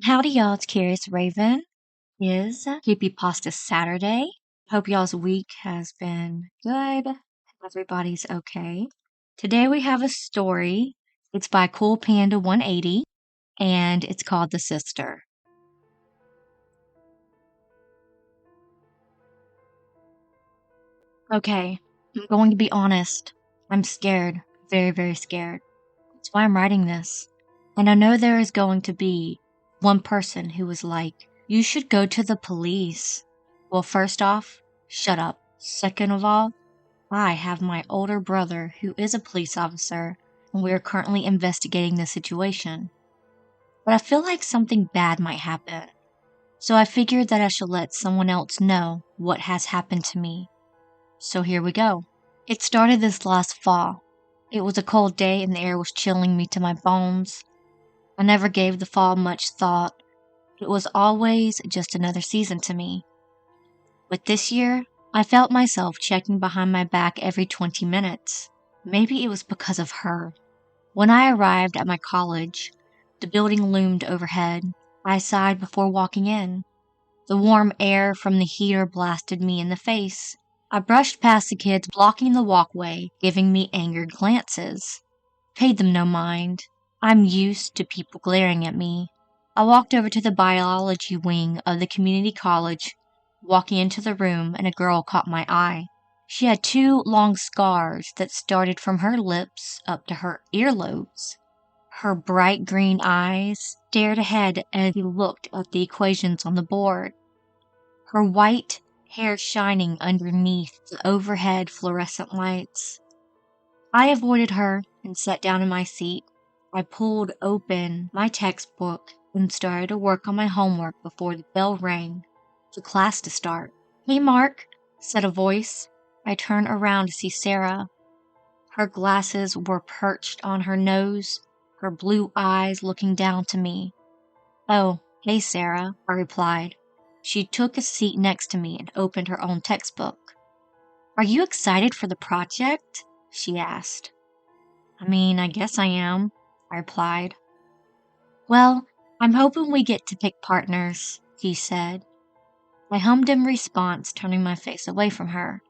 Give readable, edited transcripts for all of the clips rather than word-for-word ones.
Howdy, y'all. It's Curious Raven. Is Creepypasta Saturday. Hope y'all's week has been good. Everybody's okay. Today we have a story. It's by Coolpanda180, and it's called The Sister. Okay, I'm going to be honest. I'm scared. Very, very scared. That's why I'm writing this. And I know there is going to be one person who is like, you should go to the police. Well, first off, shut up. Second of all, I have my older brother who is a police officer, and we are currently investigating the situation. But I feel like something bad might happen. So I figured that I should let someone else know what has happened to me. So here we go. It started this last fall. It was a cold day and the air was chilling me to my bones. I never gave the fall much thought. It was always just another season to me. But this year, I felt myself checking behind my back every 20 minutes. Maybe it was because of her. When I arrived at my college, the building loomed overhead. I sighed before walking in. The warm air from the heater blasted me in the face. I brushed past the kids blocking the walkway, giving me angered glances. Paid them no mind. I'm used to people glaring at me. I walked over to the biology wing of the community college. Walking into the room, and a girl caught my eye. She had 2 long scars that started from her lips up to her earlobes. Her bright green eyes stared ahead as she looked at the equations on the board. Her white hair shining underneath the overhead fluorescent lights. I avoided her and sat down in my seat. I pulled open my textbook and started to work on my homework before the bell rang for class to start. "Hey, Mark," said a voice. I turned around to see Sarah. Her glasses were perched on her nose, her blue eyes looking down to me. "Oh, hey, Sarah," I replied. She took a seat next to me and opened her own textbook. "Are you excited for the project?" she asked. I guess I am," I replied. "Well, I'm hoping we get to pick partners," she said. I hummed in response, turning my face away from her.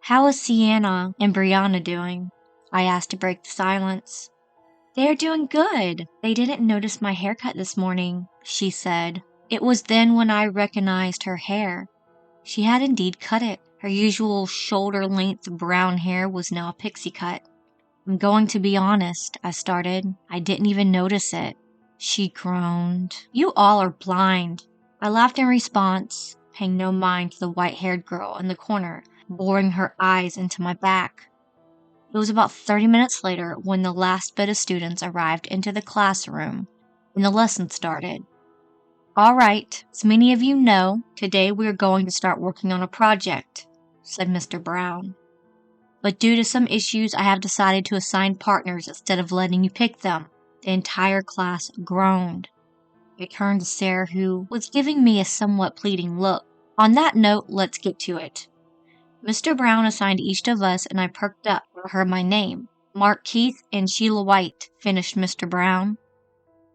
"How is Sienna and Brianna doing?" I asked to break the silence. "They are doing good. They didn't notice my haircut this morning," she said. It was then when I recognized her hair. She had indeed cut it. Her usual shoulder-length brown hair was now a pixie cut. "I'm going to be honest," I started. "I didn't even notice it." She groaned. "You all are blind." I laughed in response, paying no mind to the white-haired girl in the corner, boring her eyes into my back. It was about 30 minutes later when the last bit of students arrived into the classroom and the lesson started. "All right, as many of you know, today we are going to start working on a project," said Mr. Brown. "But due to some issues, I have decided to assign partners instead of letting you pick them." The entire class groaned. I turned to Sarah, who was giving me a somewhat pleading look. "On that note, let's get to it." Mr. Brown assigned each of us, and I perked up when I heard my name. "Mark Keith and Sheila White," finished Mr. Brown.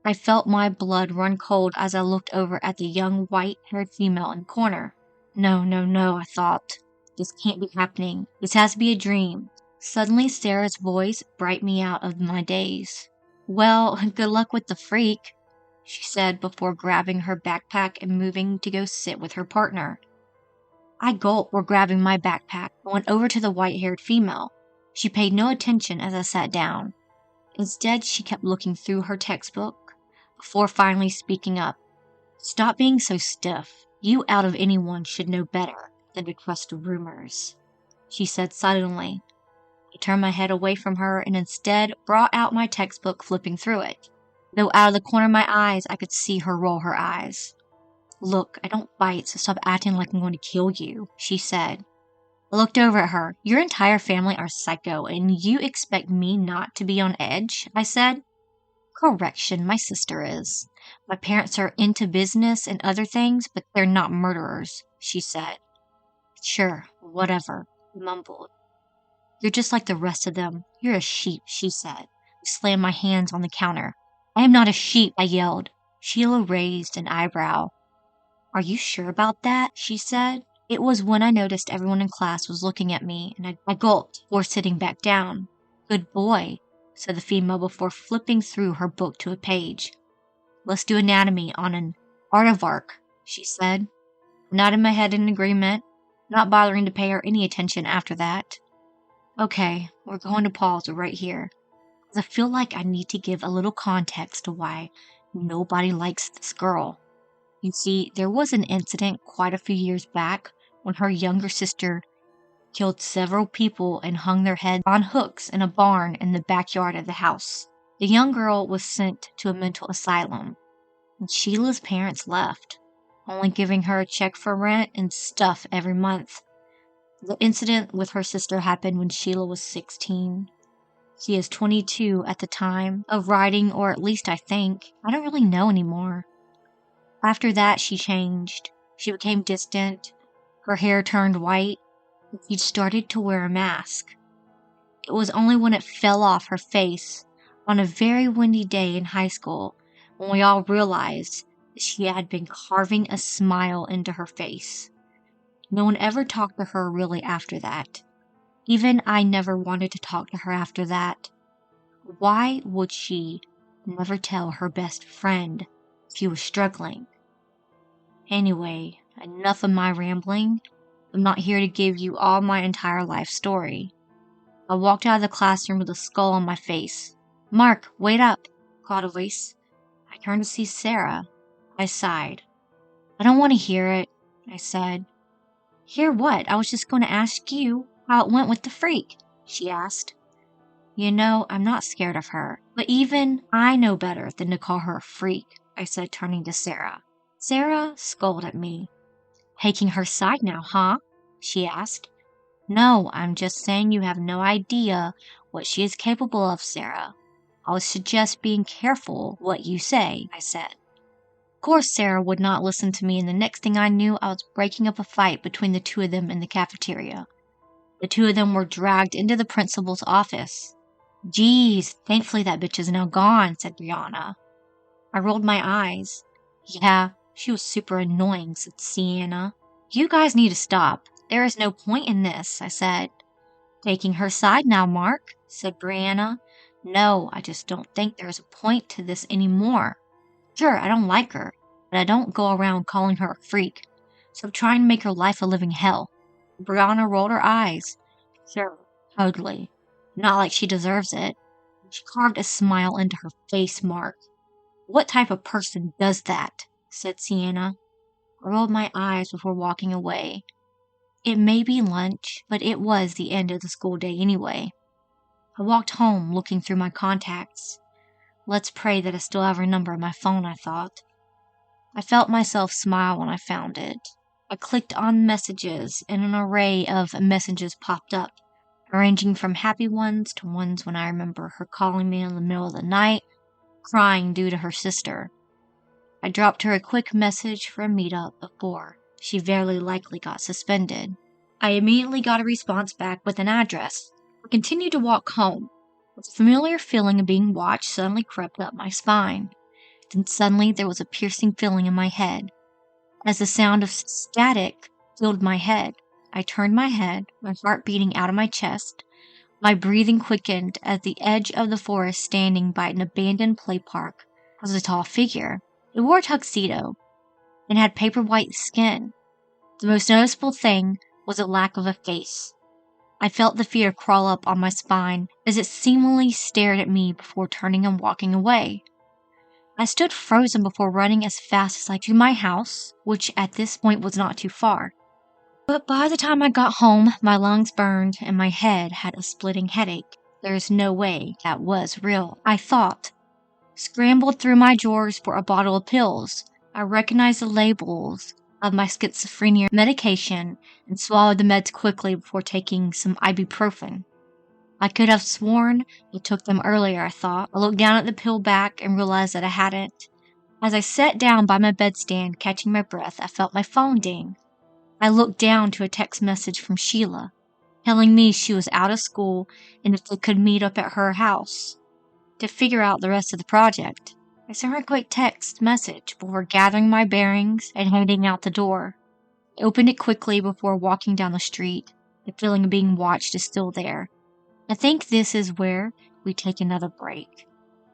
I felt my blood run cold as I looked over at the young white-haired female in the corner. No, I thought. This can't be happening. This has to be a dream. Suddenly, Sarah's voice brightened me out of my daze. "Well, good luck with the freak," she said before grabbing her backpack and moving to go sit with her partner. I gulped before grabbing my backpack and went over to the white-haired female. She paid no attention as I sat down. Instead, she kept looking through her textbook before finally speaking up. "Stop being so stiff. You out of anyone should know better than to trust rumors," she said suddenly. I turned my head away from her and instead brought out my textbook, flipping through it. Though out of the corner of my eyes, I could see her roll her eyes. "Look, I don't bite, so stop acting like I'm going to kill you," she said. I looked over at her. "Your entire family are psycho, and you expect me not to be on edge?" I said. "Correction, my sister is. My parents are into business and other things, but they're not murderers," she said. "Sure, whatever," I mumbled. "You're just like the rest of them. You're a sheep," she said. I slammed my hands on the counter. "I am not a sheep," I yelled. Sheila raised an eyebrow. "Are you sure about that?" she said. It was when I noticed everyone in class was looking at me, and I gulped before sitting back down. "Good boy," said the female before flipping through her book to a page. "Let's do anatomy on an aardvark," she said. I nodded my head in agreement, not bothering to pay her any attention after that. "Okay, we're going to pause right here, because I feel like I need to give a little context to why nobody likes this girl. You see, there was an incident quite a few years back when her younger sister killed several people and hung their heads on hooks in a barn in the backyard of the house. The young girl was sent to a mental asylum, and Sheila's parents left, only giving her a check for rent and stuff every month. The incident with her sister happened when Sheila was 16. She is 22 at the time of writing, or at least I think. I don't really know anymore. After that, she changed. She became distant. Her hair turned white. And she started to wear a mask. It was only when it fell off her face on a very windy day in high school when we all realized that she had been carving a smile into her face. No one ever talked to her really after that. Even I never wanted to talk to her after that. Why would she never tell her best friend she was struggling? Anyway, enough of my rambling. I'm not here to give you all my entire life story. I walked out of the classroom with a skull on my face. "Mark, wait up," called a voice. I turned to see Sarah. I sighed. "I don't want to hear it," I said. "Hear what? I was just going to ask you how it went with the freak," she asked. "You know, I'm not scared of her, but even I know better than to call her a freak," I said, turning to Sarah. Sarah scolded at me. "Taking her side now, huh?" she asked. "No, I'm just saying you have no idea what she is capable of, Sarah. I would suggest being careful what you say," I said. Of course, Sarah would not listen to me, and the next thing I knew, I was breaking up a fight between the two of them in the cafeteria. The two of them were dragged into the principal's office. "Geez, thankfully that bitch is now gone," said Brianna. I rolled my eyes. "Yeah, she was super annoying," said Sienna. "You guys need to stop. There is no point in this," I said. "Taking her side now, Mark," said Brianna. "No, I just don't think there is a point to this anymore. Sure, I don't like her, but I don't go around calling her a freak. So try and make her life a living hell." Brianna rolled her eyes. "Sure, totally. Not like she deserves it." She carved a smile into her face, Mark. "What type of person does that?" said Sienna. I rolled my eyes before walking away. It may be lunch, but it was the end of the school day anyway. I walked home looking through my contacts. Let's pray that I still have her number on my phone, I thought. I felt myself smile when I found it. I clicked on messages, and an array of messages popped up, ranging from happy ones to ones when I remember her calling me in the middle of the night, crying due to her sister. I dropped her a quick message for a meetup before she very likely got suspended. I immediately got a response back with an address. I continued to walk home. A familiar feeling of being watched suddenly crept up my spine. Then suddenly there was a piercing feeling in my head. As the sound of static filled my head, I turned my head, my heart beating out of my chest. My breathing quickened as the edge of the forest standing by an abandoned play park was a tall figure. It wore a tuxedo and had paper white skin. The most noticeable thing was a lack of a face. I felt the fear crawl up on my spine as it seemingly stared at me before turning and walking away. I stood frozen before running as fast as I could to my house, which at this point was not too far. But by the time I got home, my lungs burned and my head had a splitting headache. There is no way that was real, I thought. Scrambled through my drawers for a bottle of pills. I recognized the labels of my schizophrenia medication and swallowed the meds quickly before taking some ibuprofen. I could have sworn I took them earlier, I thought. I looked down at the pill back and realized that I hadn't. As I sat down by my bedstand, catching my breath, I felt my phone ding. I looked down to a text message from Sheila, telling me she was out of school and if they could meet up at her house to figure out the rest of the project. I sent her a quick text message before gathering my bearings and heading out the door. I opened it quickly before walking down the street. The feeling of being watched is still there. I think this is where we take another break.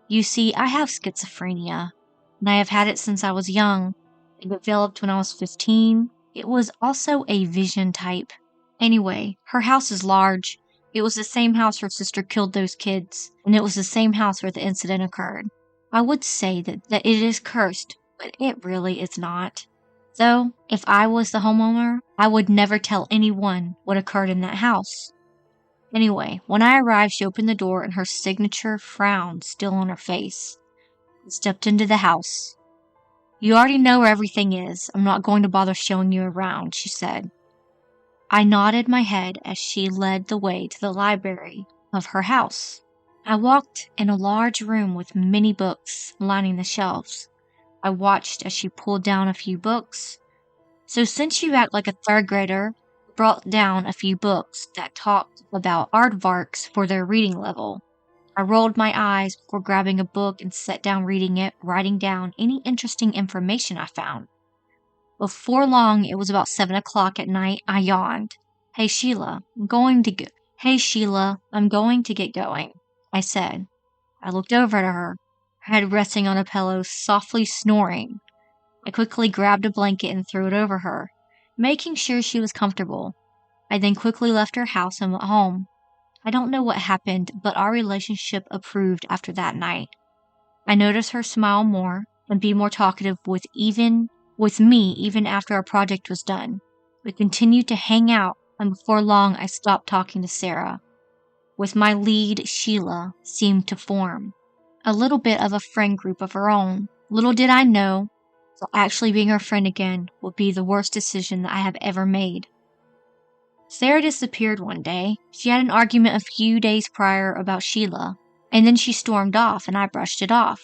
You see, I have schizophrenia, and I have had it since I was young. It developed when I was 15. It was also a vision type. Anyway, her house is large. It was the same house her sister killed those kids, and it was the same house where the incident occurred. I would say that it is cursed, but it really is not. Though, if I was the homeowner, I would never tell anyone what occurred in that house. Anyway, when I arrived, she opened the door and her signature frown still on her face. I stepped into the house. You already know where everything is. I'm not going to bother showing you around, she said. I nodded my head as she led the way to the library of her house. I walked in a large room with many books lining the shelves. I watched as she pulled down a few books. So since you act like a third grader, I brought down a few books that talked about aardvarks for their reading level. I rolled my eyes before grabbing a book and sat down reading it, writing down any interesting information I found. Before long, it was about 7 o'clock at night, I yawned. Hey Sheila, I'm going to get going, I said. I looked over at her head resting on a pillow, softly snoring. I quickly grabbed a blanket and threw it over her, making sure she was comfortable. I then quickly left her house and went home. I don't know what happened, but our relationship improved after that night. I noticed her smile more and be more talkative with me even after our project was done. We continued to hang out, and before long I stopped talking to Sarah. With my lead, Sheila seemed to form a little bit of a friend group of her own. Little did I know that actually being her friend again would be the worst decision that I have ever made. Sarah disappeared one day. She had an argument a few days prior about Sheila, and then she stormed off and I brushed it off.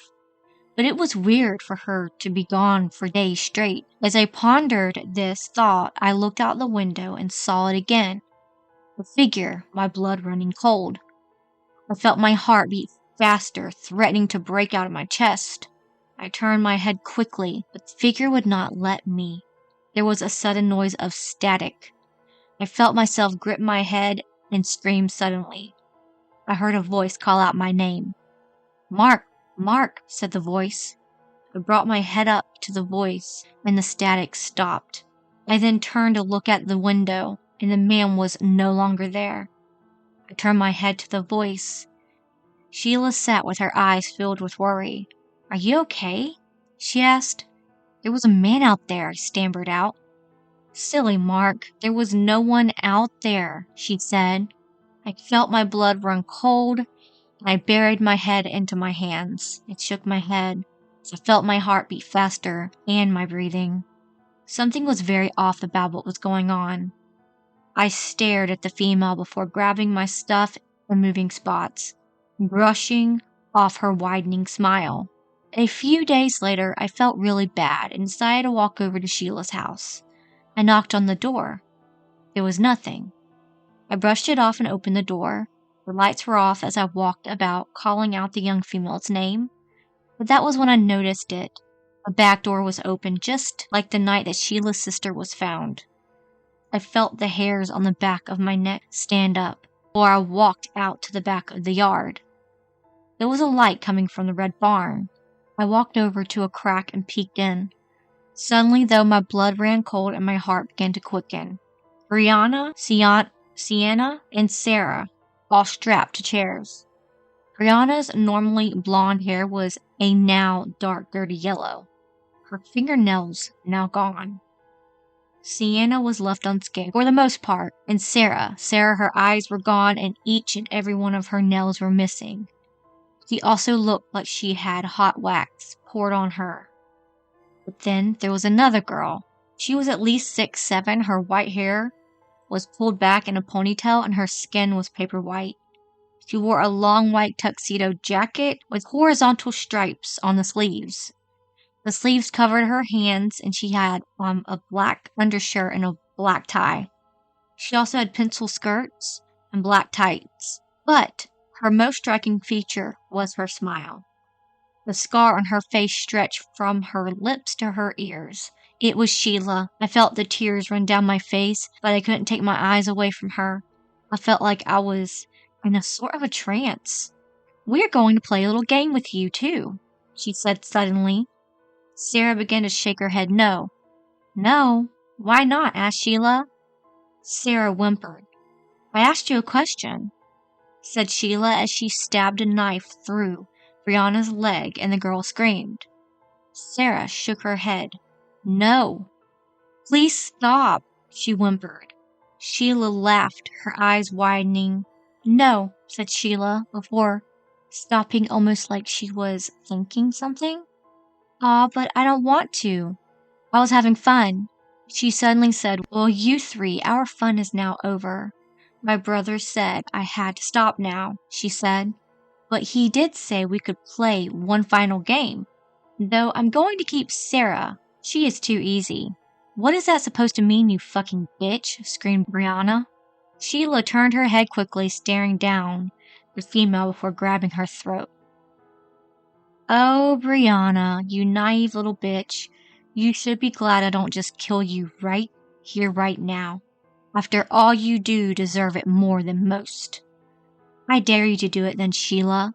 But it was weird for her to be gone for days straight. As I pondered this thought, I looked out the window and saw it again. A figure, my blood running cold. I felt my heart beat faster, threatening to break out of my chest. I turned my head quickly, but the figure would not let me. There was a sudden noise of static. I felt myself grip my head and scream suddenly. I heard a voice call out my name. Mark, Mark, said the voice. I brought my head up to the voice, and the static stopped. I then turned to look at the window, and the man was no longer there. I turned my head to the voice. Sheila sat with her eyes filled with worry. Are you okay? She asked. There was a man out there, I stammered out. Silly Mark, there was no one out there, she said. I felt my blood run cold, and I buried my head into my hands. I shook my head as I felt my heart beat faster and my breathing. Something was very off about what was going on. I stared at the female before grabbing my stuff and moving spots, brushing off her widening smile. A few days later, I felt really bad and decided to walk over to Sheila's house. I knocked on the door. There was nothing. I brushed it off and opened the door. The lights were off as I walked about, calling out the young female's name. But that was when I noticed it. A back door was open, just like the night that Sheila's sister was found. I felt the hairs on the back of my neck stand up, before I walked out to the back of the yard. There was a light coming from the red barn. I walked over to a crack and peeked in. Suddenly, though, my blood ran cold and my heart began to quicken. Brianna, Sienna, and Sarah, all strapped to chairs. Brianna's normally blonde hair was a now dark, dirty yellow. Her fingernails now gone. Sienna was left unscathed for the most part, and Sarah, her eyes were gone and each and every one of her nails were missing. She also looked like she had hot wax poured on her. But then there was another girl. She was at least 6'7". Her white hair was pulled back in a ponytail and her skin was paper white. She wore a long white tuxedo jacket with horizontal stripes on the sleeves. The sleeves covered her hands and she had a black undershirt and a black tie. She also had pencil skirts and black tights. But her most striking feature was her smile. The scar on her face stretched from her lips to her ears. It was Sheila. I felt the tears run down my face, but I couldn't take my eyes away from her. I felt like I was in a sort of a trance. "We're going to play a little game with you, too," she said suddenly. Sarah began to shake her head no. "No? Why not?" asked Sheila. Sarah whimpered. "I asked you a question," said Sheila as she stabbed a knife through Brianna's leg and the girl screamed. Sarah shook her head. "No." "Please stop," she whimpered. Sheila laughed, her eyes widening. "No," said Sheila, before stopping almost like she was thinking something. "Aw, but I don't want to. I was having fun." She suddenly said, "Well, you three, our fun is now over. My brother said I had to stop now," she said. "But he did say we could play one final game. Though I'm going to keep Sarah. She is too easy." "What is that supposed to mean, you fucking bitch?" screamed Brianna. Sheila turned her head quickly, staring down the female before grabbing her throat. "Oh, Brianna, you naive little bitch. You should be glad I don't just kill you right here, right now. After all, you do deserve it more than most." "I dare you to do it then, Sheila."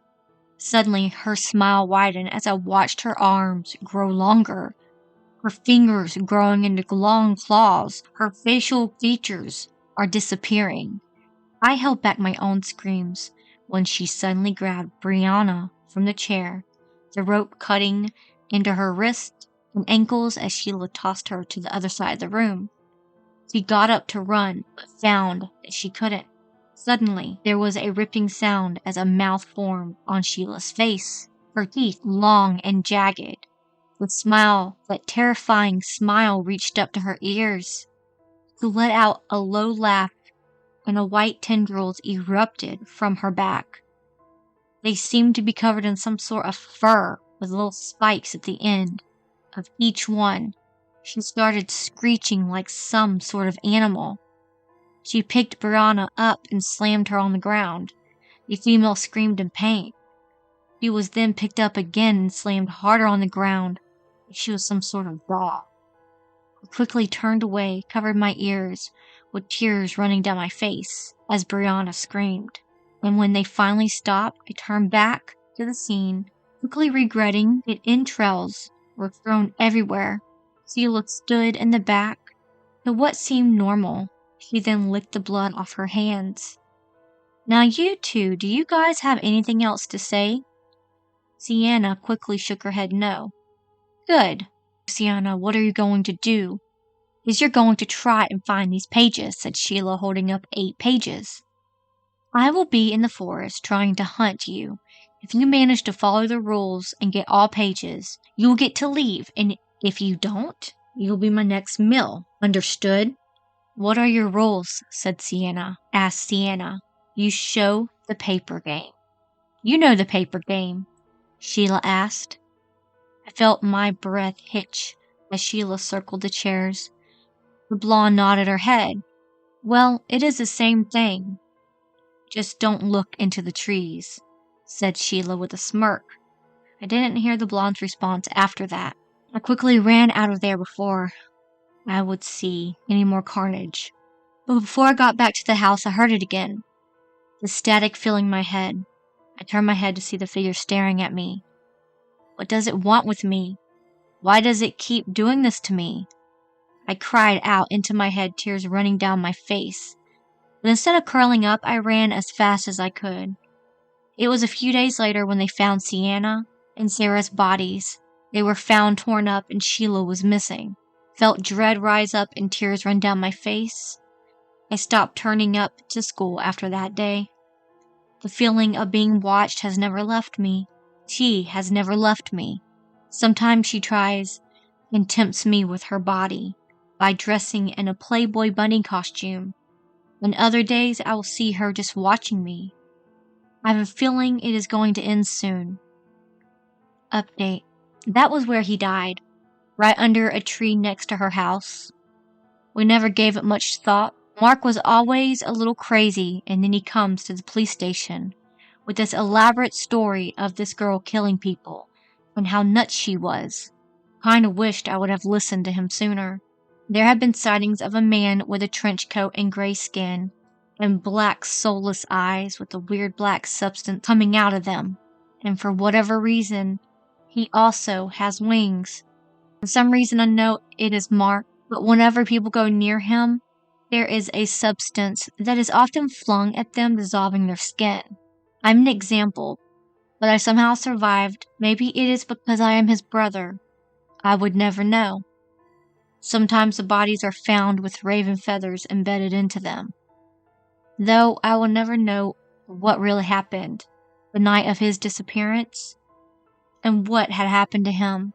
Suddenly, her smile widened as I watched her arms grow longer, her fingers growing into long claws. Her facial features are disappearing. I held back my own screams when she suddenly grabbed Brianna from the chair, the rope cutting into her wrists and ankles as Sheila tossed her to the other side of the room. She got up to run, but found that she couldn't. Suddenly, there was a ripping sound as a mouth formed on Sheila's face, her teeth long and jagged. The smile, that terrifying smile, reached up to her ears. She let out a low laugh, and white tendrils erupted from her back. They seemed to be covered in some sort of fur, with little spikes at the end of each one. She started screeching like some sort of animal. She picked Brianna up and slammed her on the ground. The female screamed in pain. She was then picked up again and slammed harder on the ground, like she was some sort of doll. I quickly turned away, covered my ears, with tears running down my face as Brianna screamed. And when they finally stopped, I turned back to the scene, quickly regretting that entrails were thrown everywhere. Sheila stood in the back to what seemed normal. She then licked the blood off her hands. "Now you two, do you guys have anything else to say?" Sienna quickly shook her head no. "Good. Sienna, what are you going to do?" "Is you're going to try and find these pages," said Sheila, holding up 8 pages. "I will be in the forest trying to hunt you. If you manage to follow the rules and get all pages, you will get to leave, and if you don't, you'll be my next meal. Understood?" "What are your rules?" asked Sienna. "You show the paper game." "You know the paper game?" Sheila asked. I felt my breath hitch as Sheila circled the chairs. The blonde nodded her head. "Well, it is the same thing. Just don't look into the trees," said Sheila with a smirk. I didn't hear the blonde's response after that. I quickly ran out of there before I would see any more carnage. But before I got back to the house, I heard it again, the static filling my head. I turned my head to see the figure staring at me. What does it want with me? Why does it keep doing this to me? I cried out into my head, tears running down my face. But instead of curling up, I ran as fast as I could. It was a few days later when they found Sienna and Sarah's bodies. They were found torn up and Sheila was missing. Felt dread rise up and tears run down my face. I stopped turning up to school after that day. The feeling of being watched has never left me. She has never left me. Sometimes she tries and tempts me with her body by dressing in a Playboy bunny costume. And other days I will see her just watching me. I have a feeling it is going to end soon. Update. That was where he died, right under a tree next to her house. We never gave it much thought. Mark was always a little crazy, and then he comes to the police station with this elaborate story of this girl killing people and how nuts she was. Kinda wished I would have listened to him sooner. There have been sightings of a man with a trench coat and gray skin, and black soulless eyes with a weird black substance coming out of them. And for whatever reason, he also has wings. For some reason unknown, it is marked, but whenever people go near him, there is a substance that is often flung at them, dissolving their skin. I'm an example, but I somehow survived. Maybe it is because I am his brother. I would never know. Sometimes the bodies are found with raven feathers embedded into them. Though I will never know what really happened the night of his disappearance and what had happened to him.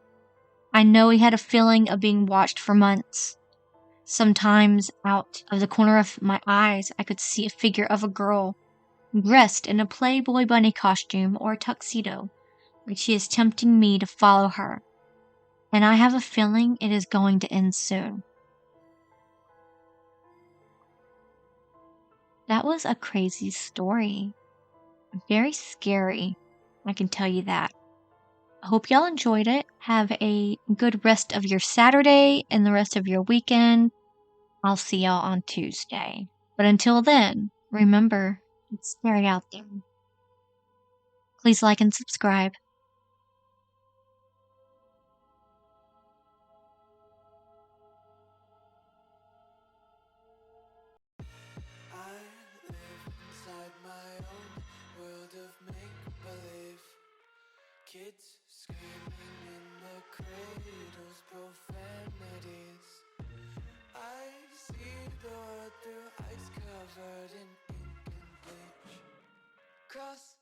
I know he had a feeling of being watched for months. Sometimes out of the corner of my eyes I could see a figure of a girl dressed in a Playboy bunny costume or a tuxedo, like she is tempting me to follow her. And I have a feeling it is going to end soon. That was a crazy story. Very scary, I can tell you that. I hope y'all enjoyed it. Have a good rest of your Saturday and the rest of your weekend. I'll see y'all on Tuesday. But until then, remember, it's scary out there. Please like and subscribe. Kids screaming in the cradles, profanities. I see the world through ice covered in ink and bleach. Cross